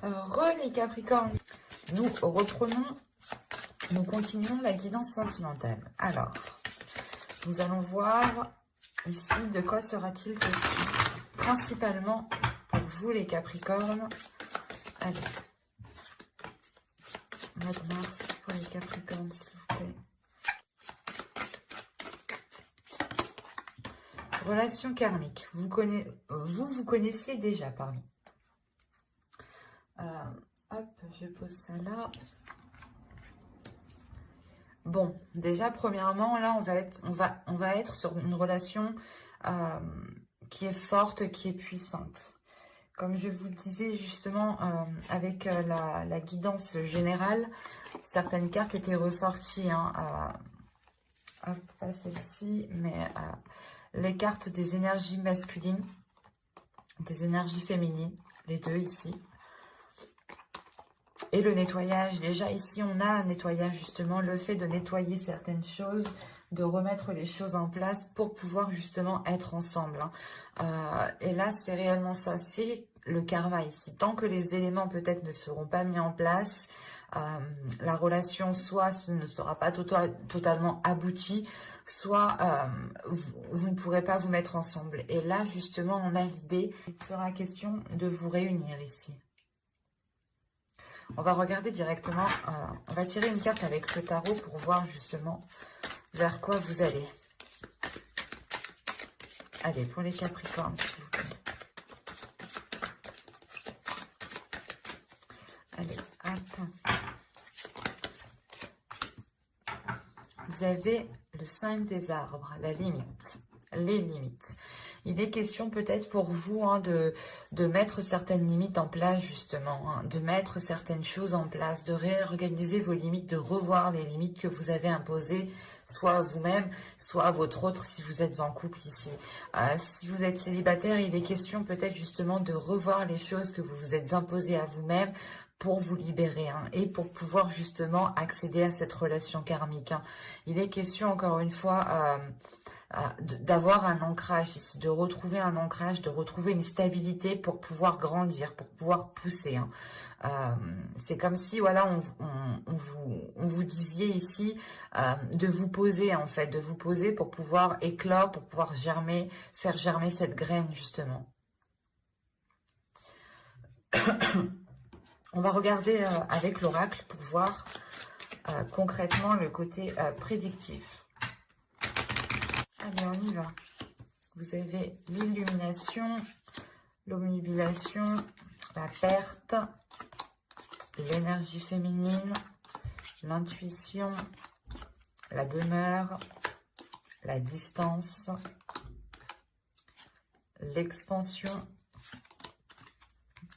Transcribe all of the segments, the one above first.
Les Capricornes, nous reprenons, nous continuons la guidance sentimentale. Alors, nous allons voir ici de quoi sera-t-il question, principalement pour vous les Capricornes. Allez, mois de mars pour les Capricornes, s'il vous plaît. Relation karmique, vous connaissiez déjà, pardon. Hop, je pose ça là. Bon, déjà, premièrement, là, on va être sur une relation qui est forte, qui est puissante. Comme je vous le disais justement, avec la guidance générale, certaines cartes étaient ressorties. Hop, pas celle-ci, mais les cartes des énergies masculines, des énergies féminines, les deux ici. Et le nettoyage, déjà ici on a un nettoyage justement, le fait de nettoyer certaines choses, de remettre les choses en place pour pouvoir justement être ensemble. Et là c'est réellement ça, c'est le karma ici. Tant que les éléments peut-être ne seront pas mis en place, la relation soit ne sera pas totalement aboutie, soit vous ne pourrez pas vous mettre ensemble. Et là justement on a l'idée, il sera question de vous réunir ici. On va regarder directement, on va tirer une carte avec ce tarot pour voir justement vers quoi vous allez. Allez, pour les Capricornes, s'il vous plaît. Allez, hop. Vous avez le signe des arbres, la limite, les limites. Il est question peut-être pour vous de mettre certaines limites en place justement, de mettre certaines choses en place, de réorganiser vos limites, de revoir les limites que vous avez imposées, soit à vous-même, soit à votre autre si vous êtes en couple ici. Si vous êtes célibataire, il est question peut-être justement de revoir les choses que vous vous êtes imposées à vous-même pour vous libérer et pour pouvoir justement accéder à cette relation karmique. Il est question encore une fois d'avoir un ancrage ici, de retrouver un ancrage, de retrouver une stabilité pour pouvoir grandir, pour pouvoir pousser. C'est comme si, voilà, on vous disiez ici de vous poser en fait, de vous poser pour pouvoir éclore, pour pouvoir germer, faire germer cette graine justement. On va regarder avec l'oracle pour voir concrètement le côté prédictif. Allez, on y va. Vous avez l'illumination, l'omnibulation, la perte, l'énergie féminine, l'intuition, la demeure, la distance, l'expansion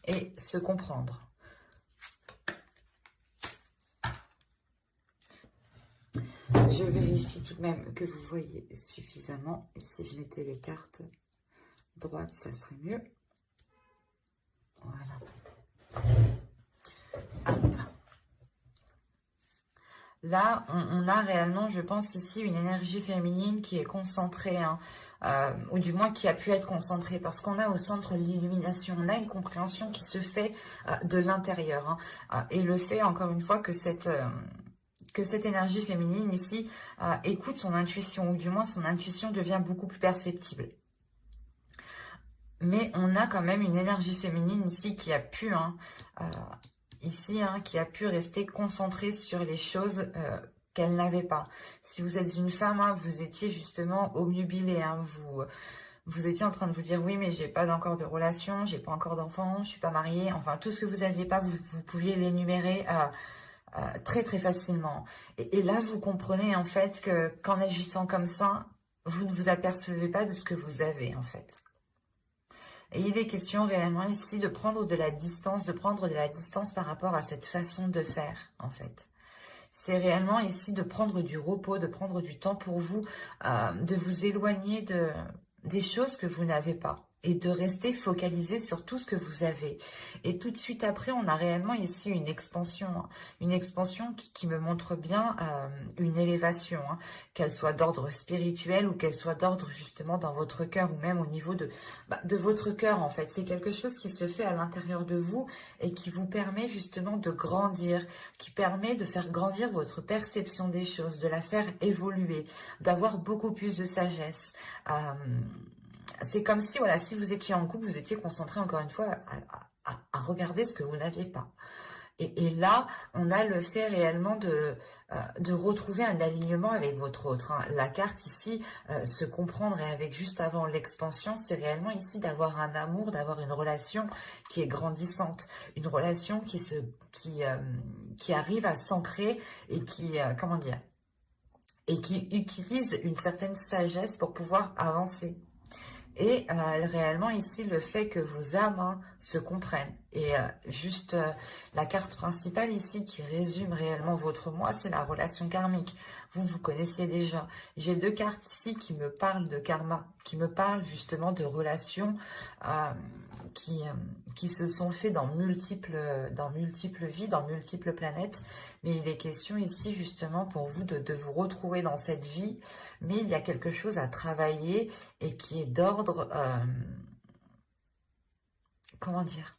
et se comprendre. Je vérifie tout de même que vous voyez suffisamment. Et si je mettais les cartes droites, ça serait mieux. Voilà. Là, on a réellement, je pense ici, une énergie féminine qui est concentrée, ou du moins qui a pu être concentrée, parce qu'on a au centre l'illumination, on a une compréhension qui se fait de l'intérieur. Et le fait, encore une fois, que cette énergie féminine ici écoute son intuition, ou du moins son intuition devient beaucoup plus perceptible. Mais on a quand même une énergie féminine ici qui a pu, qui a pu rester concentrée sur les choses qu'elle n'avait pas. Si vous êtes une femme, vous étiez justement obnubilée, vous étiez en train de vous dire oui mais j'ai pas encore de relation, j'ai pas encore d'enfant, je suis pas mariée, enfin tout ce que vous n'aviez pas, vous pouviez l'énumérer très très facilement. Et là, vous comprenez en fait qu'en agissant comme ça, vous ne vous apercevez pas de ce que vous avez en fait. Et il est question réellement ici de prendre de la distance, par rapport à cette façon de faire en fait. C'est réellement ici de prendre du repos, de prendre du temps pour vous, de vous éloigner des choses que vous n'avez pas. et de rester focalisé sur tout ce que vous avez. Et tout de suite après, on a réellement ici une expansion qui me montre bien une élévation, hein, qu'elle soit d'ordre spirituel ou qu'elle soit d'ordre justement dans votre cœur ou même au niveau de votre cœur en fait. C'est quelque chose qui se fait à l'intérieur de vous et qui vous permet justement de grandir, qui permet de faire grandir votre perception des choses, de la faire évoluer, d'avoir beaucoup plus de sagesse. C'est comme si, voilà, si vous étiez en couple, vous étiez concentré encore une fois à regarder ce que vous n'aviez pas. Et là, on a le fait réellement de retrouver un alignement avec votre autre, hein. La carte ici, se comprendre et avec juste avant l'expansion, c'est réellement ici d'avoir un amour, d'avoir une relation qui est grandissante, une relation qui arrive à s'ancrer et qui, comment dire, et qui utilise une certaine sagesse pour pouvoir avancer. Et réellement ici, le fait que vos âmes, hein, se comprennent. Et la carte principale ici qui résume réellement votre moi, c'est la relation karmique. Vous connaissiez déjà. J'ai deux cartes ici qui me parlent de karma, qui me parlent justement de relations qui se sont faites dans multiples vies, dans multiples planètes. Mais il est question ici justement pour vous de vous retrouver dans cette vie. Mais il y a quelque chose à travailler et qui est d'ordre... comment dire,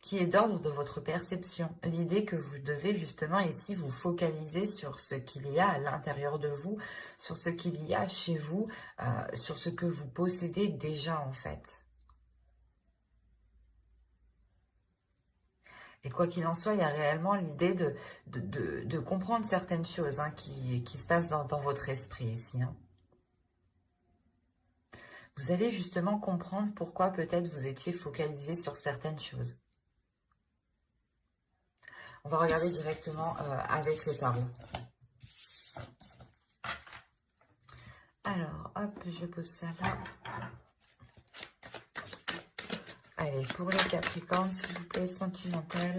qui est d'ordre de votre perception. L'idée que vous devez justement ici vous focaliser sur ce qu'il y a à l'intérieur de vous, sur ce qu'il y a chez vous, sur ce que vous possédez déjà en fait. Et quoi qu'il en soit, il y a réellement l'idée de comprendre certaines choses, hein, qui se passent dans votre esprit ici, hein. Vous allez justement comprendre pourquoi peut-être vous étiez focalisé sur certaines choses. On va regarder directement avec le tarot. Alors, hop, je pose ça là. Allez, pour les Capricornes, s'il vous plaît, sentimental.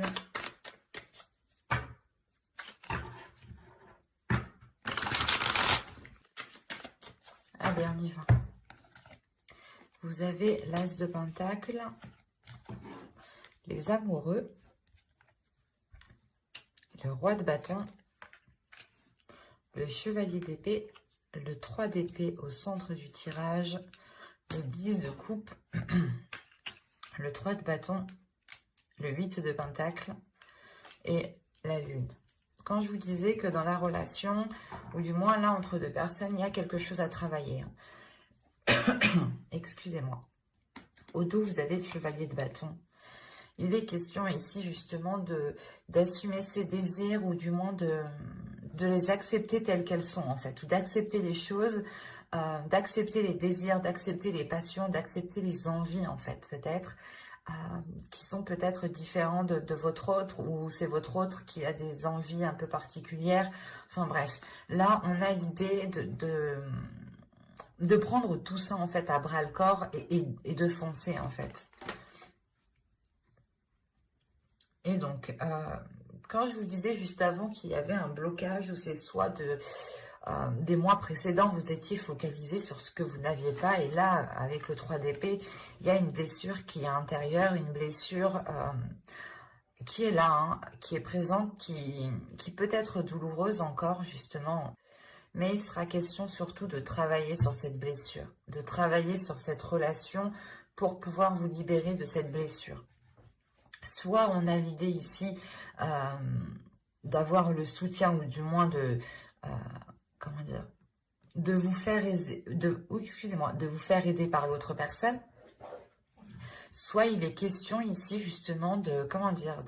Allez, on y va. Vous avez l'As de Pentacle, les amoureux, le Roi de Bâton, le Chevalier d'épée, le 3 d'épée au centre du tirage, le 10 de coupe, le 3 de bâton, le 8 de pentacle et la lune. Quand je vous disais que dans la relation, ou du moins là entre deux personnes, il y a quelque chose à travailler. Excusez-moi. Au dos, vous avez le Chevalier de bâton. Il est question ici justement d'assumer ses désirs ou du moins de les accepter telles qu'elles sont en fait, ou d'accepter les choses, d'accepter les désirs, d'accepter les passions, d'accepter les envies en fait peut-être, qui sont peut-être différents de votre autre, ou c'est votre autre qui a des envies un peu particulières. Enfin bref, là on a l'idée de prendre tout ça en fait à bras le corps et de foncer en fait. Et donc, quand je vous disais juste avant qu'il y avait un blocage, ou c'est soit des mois précédents, vous étiez focalisé sur ce que vous n'aviez pas, et là, avec le 3 d'épée, il y a une blessure qui est intérieure, une blessure qui est là, hein, qui est présente, qui peut être douloureuse encore, justement. Mais il sera question surtout de travailler sur cette blessure, de travailler sur cette relation pour pouvoir vous libérer de cette blessure. Soit on a l'idée ici d'avoir le soutien, ou du moins comment dire, de vous faire aider par l'autre personne. Soit il est question ici justement de, comment dire,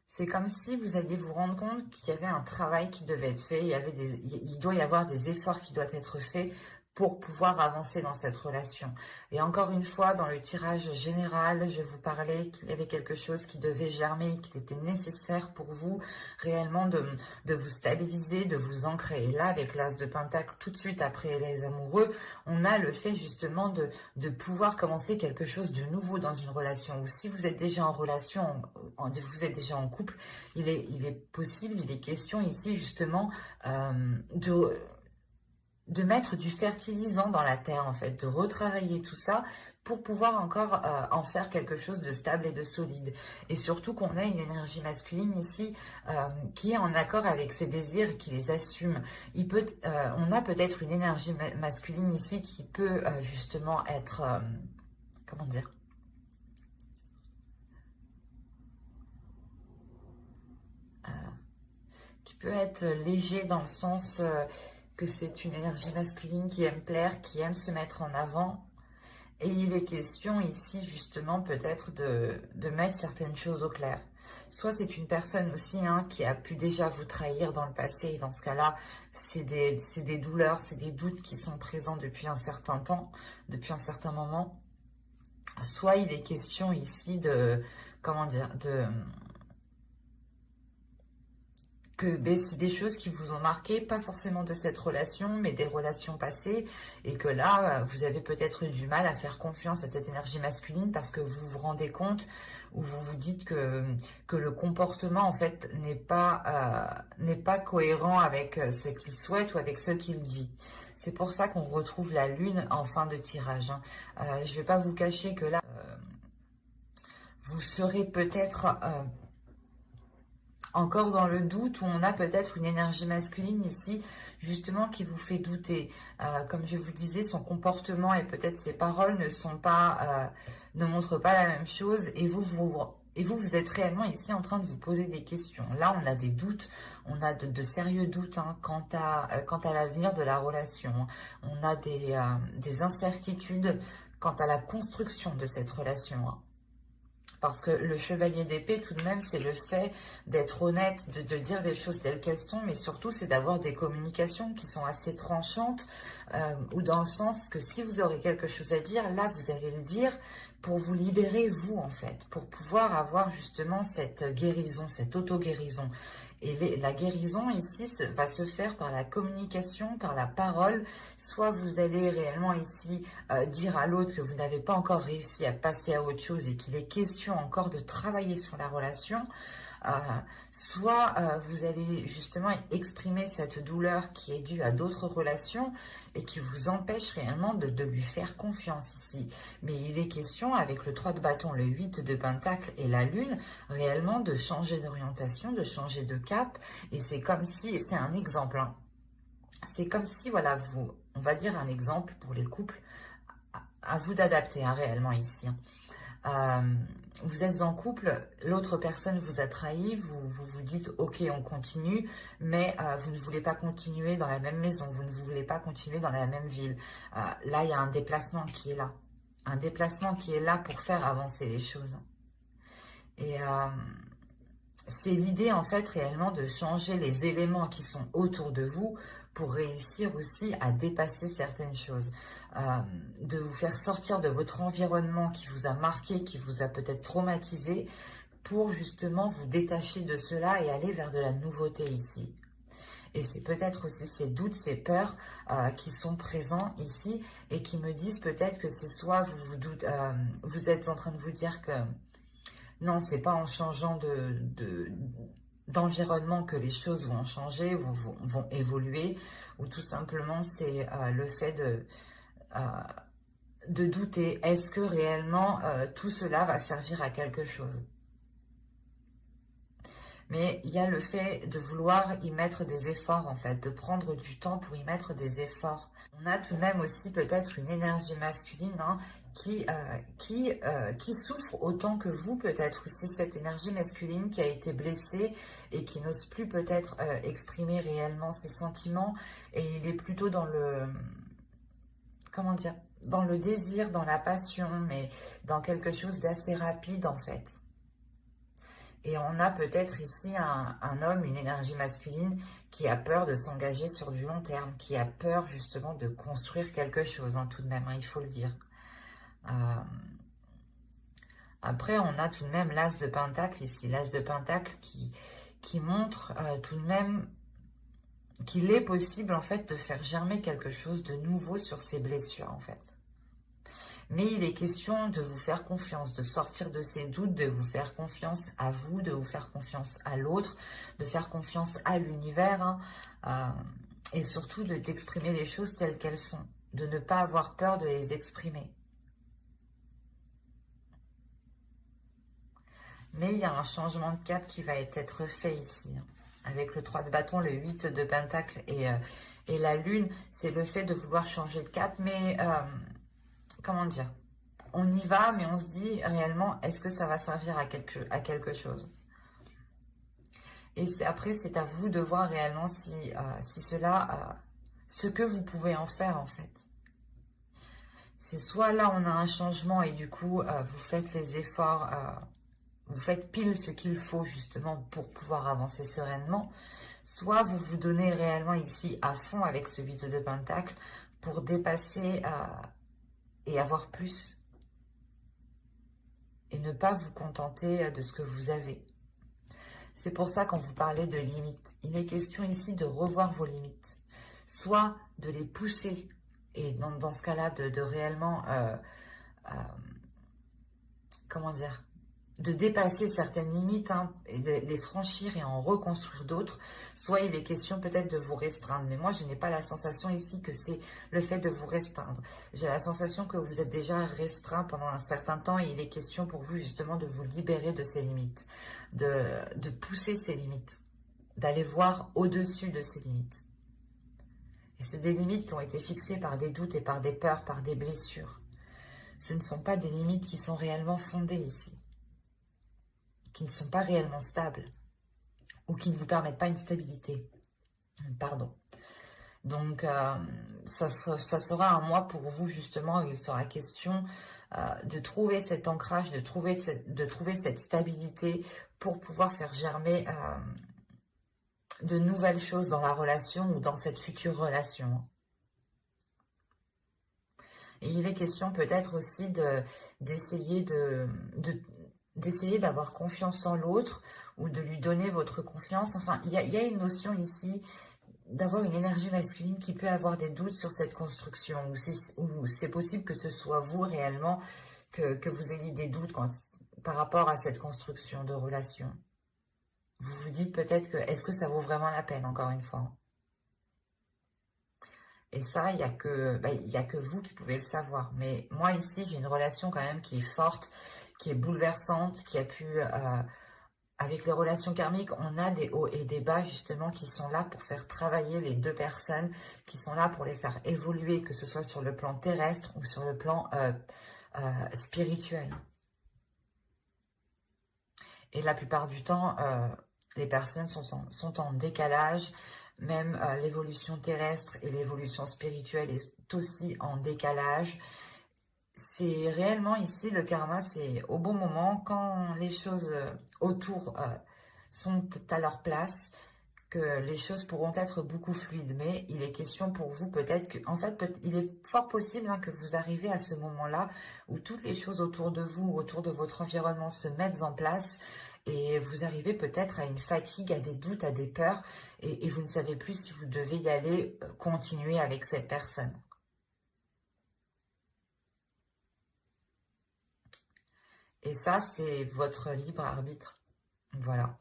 c'est comme si vous alliez vous rendre compte qu'il y avait un travail qui devait être fait, il doit y avoir des efforts qui doivent être faits pour pouvoir avancer dans cette relation. Et encore une fois, dans le tirage général, je vous parlais qu'il y avait quelque chose qui devait germer, qu'il était nécessaire pour vous réellement de vous stabiliser, de vous ancrer. Et là, avec l'As de Pentacle, tout de suite après les amoureux, on a le fait justement de pouvoir commencer quelque chose de nouveau dans une relation. Ou si vous êtes déjà en relation, vous êtes déjà en couple, il est possible, il est question ici justement de mettre du fertilisant dans la terre, en fait, de retravailler tout ça pour pouvoir encore en faire quelque chose de stable et de solide. Et surtout qu'on a une énergie masculine ici qui est en accord avec ses désirs, qui les assume. On a peut-être une énergie masculine ici qui peut justement être, comment dire, qui peut être léger dans le sens que c'est une énergie masculine qui aime plaire, qui aime se mettre en avant. Et il est question ici justement peut-être de mettre certaines choses au clair. Soit c'est une personne aussi qui a pu déjà vous trahir dans le passé, et dans ce cas-là, c'est des douleurs, c'est des doutes qui sont présents depuis un certain temps, depuis un certain moment. Soit il est question ici de, comment dire, c'est des choses qui vous ont marqué, pas forcément de cette relation, mais des relations passées, et que là, vous avez peut-être eu du mal à faire confiance à cette énergie masculine parce que vous vous rendez compte ou vous vous dites que le comportement, en fait, n'est pas cohérent avec ce qu'il souhaite ou avec ce qu'il dit. C'est pour ça qu'on retrouve la lune en fin de tirage. Je ne vais pas vous cacher que là, vous serez peut-être encore dans le doute, où on a peut-être une énergie masculine ici, justement, qui vous fait douter. Comme je vous disais, son comportement et peut-être ses paroles ne montrent pas la même chose, et vous êtes réellement ici en train de vous poser des questions. Là, on a des doutes, on a de sérieux doutes quant à l'avenir de la relation. On a des incertitudes quant à la construction de cette relation. Parce que le chevalier d'épée, tout de même, c'est le fait d'être honnête, de dire les choses telles qu'elles sont, mais surtout, c'est d'avoir des communications qui sont assez tranchantes, ou dans le sens que si vous aurez quelque chose à dire, là, vous allez le dire pour vous libérer, vous, en fait, pour pouvoir avoir justement cette guérison, cette auto-guérison. Et la guérison ici va se faire par la communication, par la parole. Soit vous allez réellement ici dire à l'autre que vous n'avez pas encore réussi à passer à autre chose et qu'il est question encore de travailler sur la relation. Soit vous allez justement exprimer cette douleur qui est due à d'autres relations et qui vous empêche réellement de lui faire confiance ici. Mais il est question, avec le 3 de bâton, le 8 de pentacle et la lune, réellement de changer d'orientation, de changer de cap. Et c'est comme si, et c'est un exemple, c'est comme si, voilà, on va dire un exemple pour les couples, à vous d'adapter réellement ici. Vous êtes en couple, l'autre personne vous a trahi, vous dites ok on continue, mais vous ne voulez pas continuer dans la même maison, vous ne voulez pas continuer dans la même ville. Là il y a un déplacement qui est là, un déplacement qui est là pour faire avancer les choses. Et c'est l'idée en fait réellement de changer les éléments qui sont autour de vous pour réussir aussi à dépasser certaines choses, de vous faire sortir de votre environnement qui vous a marqué, qui vous a peut-être traumatisé, pour justement vous détacher de cela et aller vers de la nouveauté ici. Et c'est peut-être aussi ces doutes, ces peurs qui sont présents ici et qui me disent peut-être que c'est soit vous êtes en train de vous dire que non, c'est pas en changeant d'environnement que les choses vont changer, vont évoluer, ou tout simplement c'est le fait de douter. Est-ce que réellement tout cela va servir à quelque chose? Mais il y a le fait de vouloir y mettre des efforts, en fait, de prendre du temps pour y mettre des efforts. On a tout de même aussi peut-être une énergie masculine qui souffre autant que vous, peut-être aussi cette énergie masculine qui a été blessée et qui n'ose plus peut-être exprimer réellement ses sentiments. Et il est plutôt dans le... Comment dire? Dans le désir, dans la passion, mais dans quelque chose d'assez rapide, en fait. Et on a peut-être ici un homme, une énergie masculine qui a peur de s'engager sur du long terme, qui a peur justement de construire quelque chose, hein, tout de même, hein, il faut le dire. Après, on a tout de même l'As de Pentacle ici, l'As de Pentacle qui montre tout de même qu'il est possible en fait de faire germer quelque chose de nouveau sur ces blessures en fait. Mais il est question de vous faire confiance, de sortir de ces doutes, de vous faire confiance à vous, de vous faire confiance à l'autre, de faire confiance à l'univers, hein, et surtout d'exprimer les choses telles qu'elles sont, de ne pas avoir peur de les exprimer. Mais il y a un changement de cap qui va être fait ici, hein. Avec le 3 de bâton, le 8 de pentacle et la lune, c'est le fait de vouloir changer de cap, mais comment dire, on y va, mais on se dit réellement, est-ce que ça va servir à quelque chose? Et après, c'est à vous de voir réellement si ce que vous pouvez en faire en fait. C'est soit là, on a un changement et du coup, vous faites les efforts, vous faites pile ce qu'il faut justement pour pouvoir avancer sereinement, soit vous vous donnez réellement ici à fond avec ce 8 de pentacle pour dépasser et avoir plus. Et ne pas vous contenter de ce que vous avez. C'est pour ça quand vous parlez de limites, il est question ici de revoir vos limites. Soit de les pousser, et dans ce cas-là, de réellement, comment dire, de dépasser certaines limites, hein, et de les franchir et en reconstruire d'autres, soit il est question peut-être de vous restreindre. Mais moi, je n'ai pas la sensation ici que c'est le fait de vous restreindre. J'ai la sensation que vous êtes déjà restreint pendant un certain temps et il est question pour vous justement de vous libérer de ces limites, de pousser ces limites, d'aller voir au-dessus de ces limites. Et c'est des limites qui ont été fixées par des doutes et par des peurs, par des blessures. Ce ne sont pas des limites qui sont réellement fondées ici, qui ne sont pas réellement stables ou qui ne vous permettent pas une stabilité. Pardon. Donc, ça sera un mois pour vous, justement, où il sera question de trouver cet ancrage, de trouver cette stabilité pour pouvoir faire germer de nouvelles choses dans la relation ou dans cette future relation. Et il est question peut-être aussi d'essayer d'avoir confiance en l'autre ou de lui donner votre confiance. Enfin, il y a une notion ici d'avoir une énergie masculine qui peut avoir des doutes sur cette construction, ou c'est possible que ce soit vous réellement que vous ayez des doutes par rapport à cette construction de relation. Vous vous dites peut-être que est-ce que ça vaut vraiment la peine, encore une fois. Et ça, il n'y a que vous qui pouvez le savoir. Mais moi, ici, j'ai une relation quand même qui est forte, qui est bouleversante, qui a pu... avec les relations karmiques, on a des hauts et des bas, justement, qui sont là pour faire travailler les deux personnes, qui sont là pour les faire évoluer, que ce soit sur le plan terrestre ou sur le plan spirituel. Et la plupart du temps, les personnes sont en décalage. Même l'évolution terrestre et l'évolution spirituelle est aussi en décalage. C'est réellement ici, le karma, c'est au bon moment, quand les choses autour sont à leur place, que les choses pourront être beaucoup fluides. Mais il est question pour vous peut-être que, en fait, il est fort possible hein, que vous arrivez à ce moment-là où toutes les choses autour de vous, autour de votre environnement se mettent en place et vous arrivez peut-être à une fatigue, à des doutes, à des peurs et vous ne savez plus si vous devez y aller continuer avec cette personne. Et ça, c'est votre libre arbitre. Voilà.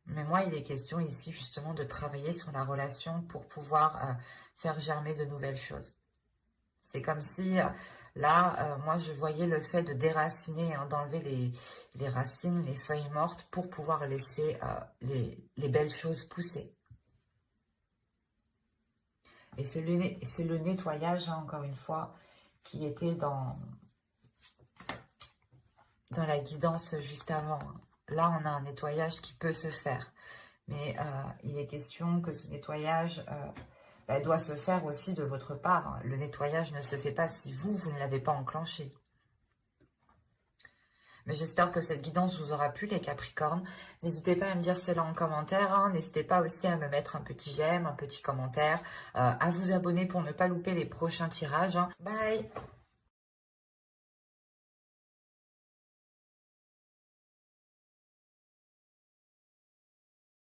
Mais moi, il est question ici justement de travailler sur la relation pour pouvoir faire germer de nouvelles choses. C'est comme si, là, moi, je voyais le fait de déraciner, hein, d'enlever les racines, les feuilles mortes pour pouvoir laisser les belles choses pousser. Et c'est le nettoyage, hein, encore une fois, qui était dans la guidance juste avant. Là, on a un nettoyage qui peut se faire. Mais il est question que ce nettoyage doit se faire aussi de votre part. Le nettoyage ne se fait pas si vous ne l'avez pas enclenché. Mais j'espère que cette guidance vous aura plu, les Capricornes. N'hésitez pas à me dire cela en commentaire, hein. N'hésitez pas aussi à me mettre un petit j'aime, un petit commentaire, à vous abonner pour ne pas louper les prochains tirages, hein. Bye!